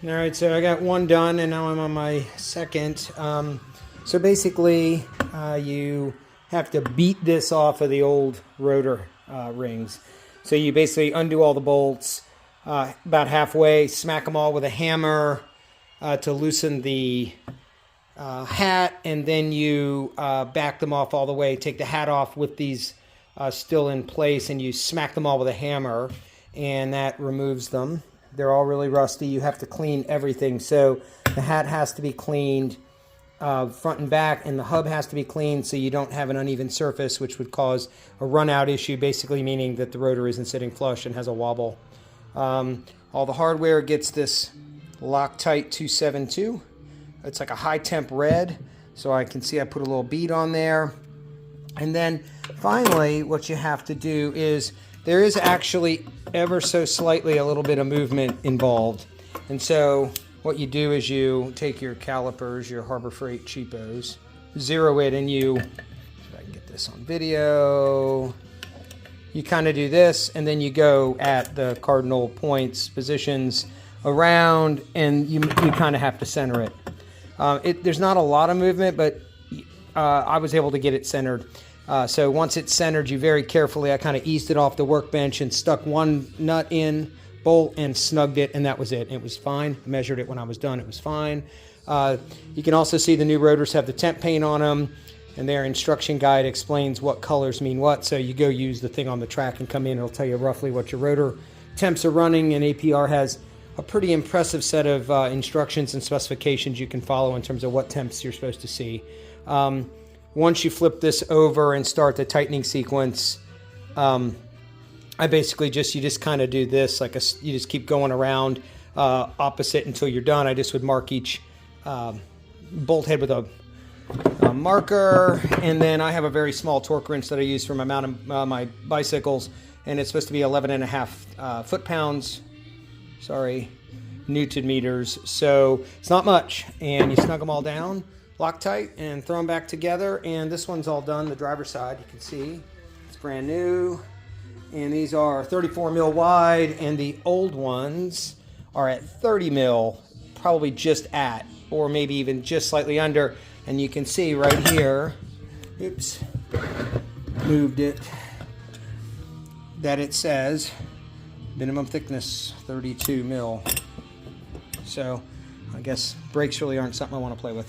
All right, so I got one done, and now I'm on my second. So basically, you have to beat this off of the old rotor rings. So you basically undo all the bolts about halfway, smack them all with a hammer to loosen the hat, and then you back them off all the way. Take the hat off with these still in place, and you smack them all with a hammer, and that removes them. They're all really rusty. You have to clean everything. So the hat has to be cleaned front and back, and the hub has to be cleaned so you don't have an uneven surface, which would cause a run-out issue, basically meaning that the rotor isn't sitting flush and has a wobble. All the hardware gets this Loctite 272. It's like a high temp red, so I can see I put a little bead on there. And then finally, what you have to do is, there is actually ever so slightly a little bit of movement involved. And so what you do is you take your calipers, your Harbor Freight cheapos, zero it, and you, if I can get this on video, you kind of do this, and then you go at the cardinal points, positions around, and you kind of have to center it. There's not a lot of movement, but I was able to get it centered. So once it's centered, you very carefully, I kind of eased it off the workbench and stuck one nut in, bolt, and snugged it, and that was it. It was fine. I measured it when I was done. It was fine. You can also see the new rotors have the temp paint on them, and their instruction guide explains what colors mean what. So you go use the thing on the track and come in. It'll tell you roughly what your rotor temps are running, and APR has a pretty impressive set of instructions and specifications you can follow in terms of what temps you're supposed to see. Once you flip this over and start the tightening sequence, I basically you just kind of do this, you just keep going around opposite until you're done. I just would mark each bolt head with a marker, and then I have a very small torque wrench that I use for my mount of my bicycles, and it's supposed to be 11.5 foot-pounds, Newton meters, so it's not much. And you snug them all down, Loctite, and throw them back together, and this one's all done. The driver's side, you can see it's brand new, and these are 34 mil wide, and the old ones are at 30 mil, probably just at, or maybe even just slightly under. And you can see right here, oops, moved it, that it says minimum thickness 32 mil. So I guess brakes really aren't something I want to play with.